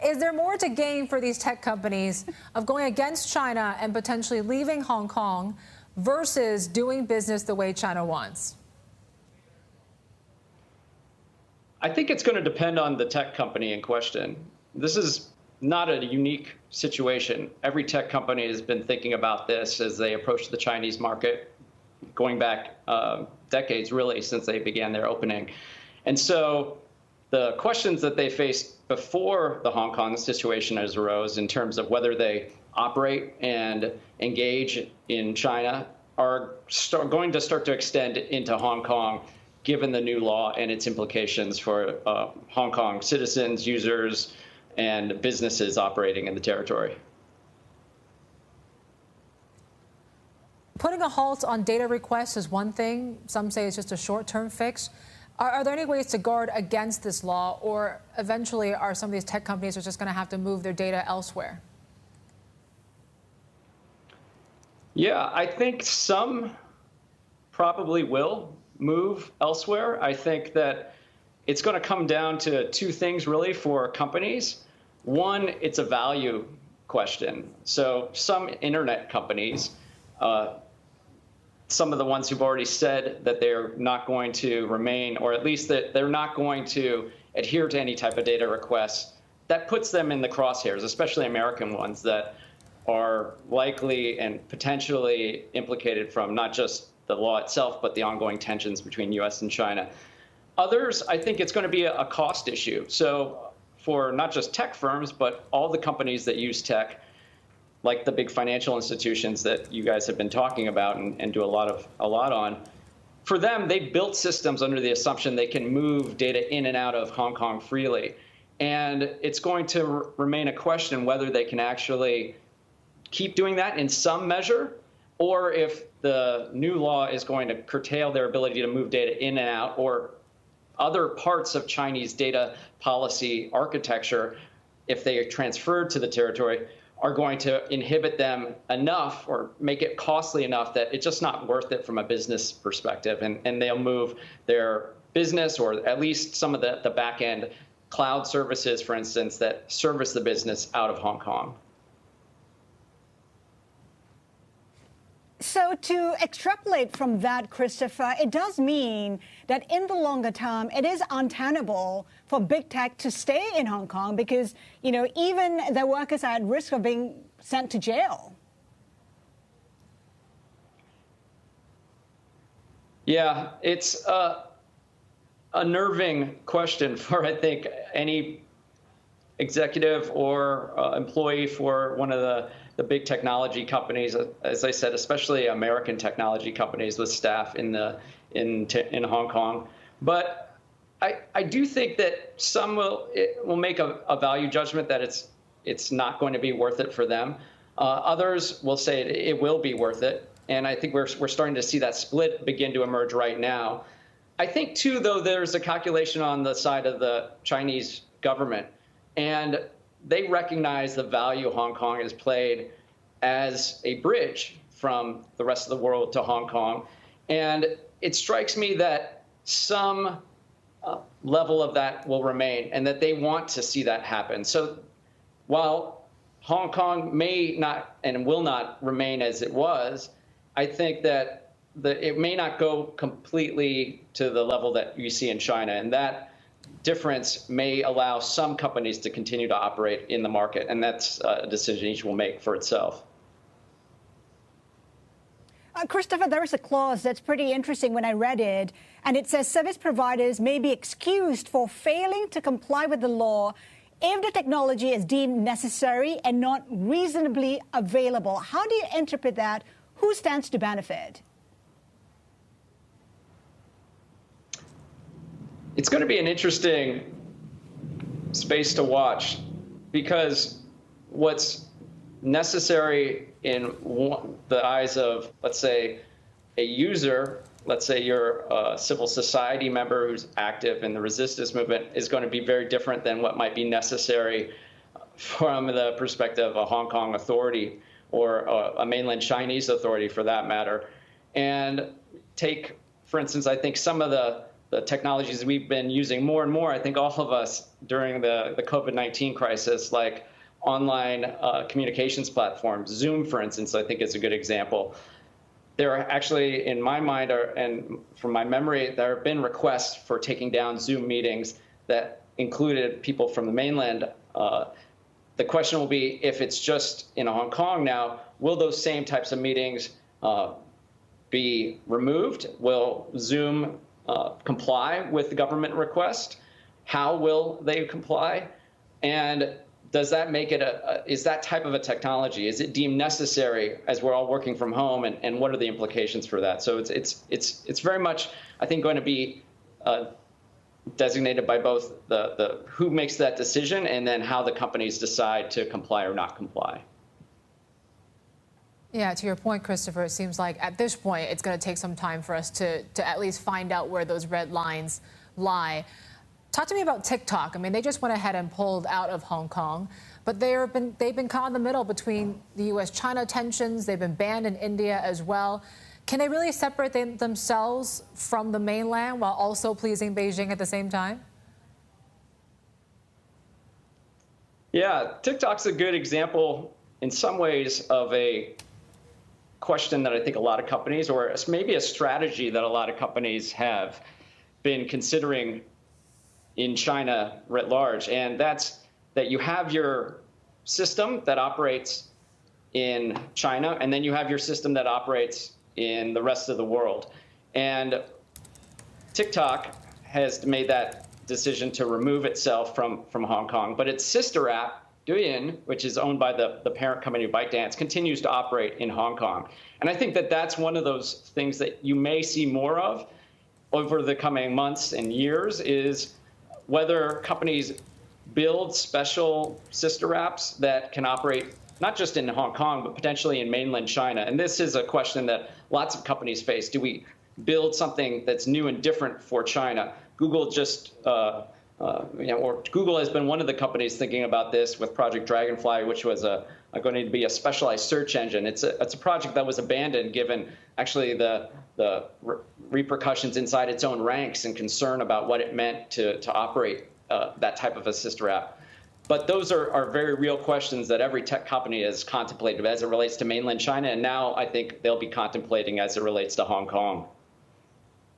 Is there more to gain for these tech companies of going against China and potentially leaving Hong Kong versus doing business the way China wants? I think it's going to depend on the tech company in question. This is not a unique situation. Every tech company has been thinking about this as they approach the Chinese market, going back decades, really, since they began their opening. And so the questions that they faced before the Hong Kong situation has arose in terms of whether they operate and engage in China are going to start to extend into Hong Kong, given the new law and its implications for Hong Kong citizens, users, and businesses operating in the territory. Putting a halt on data requests is one thing. Some say it's just a short-term fix. Are there any ways to guard against this law, or eventually are some of these tech companies just going to have to move their data elsewhere? Yeah, I think some probably will move elsewhere. I think that it's going to come down to two things, really, for companies. One, it's a value question. So some internet companies, some of the ones who've already said that they're not going to remain, or at least that they're not going to adhere to any type of data requests, that puts them in the crosshairs, especially American ones that are likely and potentially implicated from not just the law itself, but the ongoing tensions between U.S. and China. Others, I think it's going to be a cost issue. So for not just tech firms, but all the companies that use tech, like the big financial institutions that you guys have been talking about and do a lot on, for them, they built systems under the assumption they can move data in and out of Hong Kong freely. And it's going to remain a question whether they can actually keep doing that in some measure, or if the new law is going to curtail their ability to move data in and out, or other parts of Chinese data policy architecture, if they are transferred to the territory, are going to inhibit them enough or make it costly enough that it's just not worth it from a business perspective. And they'll move their business, or at least some of the back end cloud services, for instance, that service the business out of Hong Kong. So to extrapolate from that, Christopher, it does mean that in the longer term, it is untenable for big tech to stay in Hong Kong because, you know, even their workers are at risk of being sent to jail. Yeah, it's a unnerving question for, I think, any executive or employee for one of the big technology companies, as I said, especially American technology companies with staff in Hong Kong. But I do think that some will make a value judgment that it's not going to be worth it for them. Others will say it will be worth it. And I think we're starting to see that split begin to emerge right now. I think, too, though, there's a calculation on the side of the Chinese government. And they recognize the value Hong Kong has played as a bridge from the rest of the world to Hong Kong. And it strikes me that some level of that will remain and that they want to see that happen. So while Hong Kong may not and will not remain as it was, I think that it may not go completely to the level that you see in China. And that difference may allow some companies to continue to operate in the market, and that's a decision each will make for itself. Christopher, there is a clause that's pretty interesting when I read it, and it says service providers may be excused for failing to comply with the law if the technology is deemed necessary and not reasonably available. How do you interpret that? Who stands to benefit? It's going to be an interesting space to watch, because what's necessary in the eyes of, let's say, a user, let's say you're a civil society member who's active in the resistance movement, is going to be very different than what might be necessary from the perspective of a Hong Kong authority or a mainland Chinese authority, for that matter. And take, for instance, I think some of the the technologies we've been using more and more, I think all of us during the COVID-19 crisis, like online communications platforms, Zoom, for instance, I think is a good example. There are actually, in my mind, and from my memory, there have been requests for taking down Zoom meetings that included people from the mainland. The question will be, if it's just in Hong Kong now, will those same types of meetings be removed? Will Zoom comply with the government request? How will they comply? And does that make it is that type of a technology, is it deemed necessary as we're all working from home, and what are the implications for that? So it's very much, I think, going to be designated by both the who makes that decision and then how the companies decide to comply or not comply. Yeah, to your point, Christopher, it seems like at this point it's going to take some time for us to at least find out where those red lines lie. Talk to me about TikTok. I mean, they just went ahead and pulled out of Hong Kong, but they've been caught in the middle between the U.S.-China tensions. They've been banned in India as well. Can they really separate themselves from the mainland while also pleasing Beijing at the same time? Yeah, TikTok's a good example in some ways of a question that I think a lot of companies, or maybe a strategy that a lot of companies have been considering in China writ large, and that's that you have your system that operates in China, and then you have your system that operates in the rest of the world. And TikTok has made that decision to remove itself from Hong Kong, but its sister app, Douyin, which is owned by the parent company ByteDance, continues to operate in Hong Kong. And I think that that's one of those things that you may see more of over the coming months and years, is whether companies build special sister apps that can operate not just in Hong Kong, but potentially in mainland China. And this is a question that lots of companies face. Do we build something that's new and different for China? Google just, or Google has been one of the companies thinking about this with Project Dragonfly, which was going to be a specialized search engine. It's a project that was abandoned given actually the repercussions inside its own ranks and concern about what it meant to operate that type of a sister app. But those are very real questions that every tech company has contemplated as it relates to mainland China, and now I think they'll be contemplating as it relates to Hong Kong.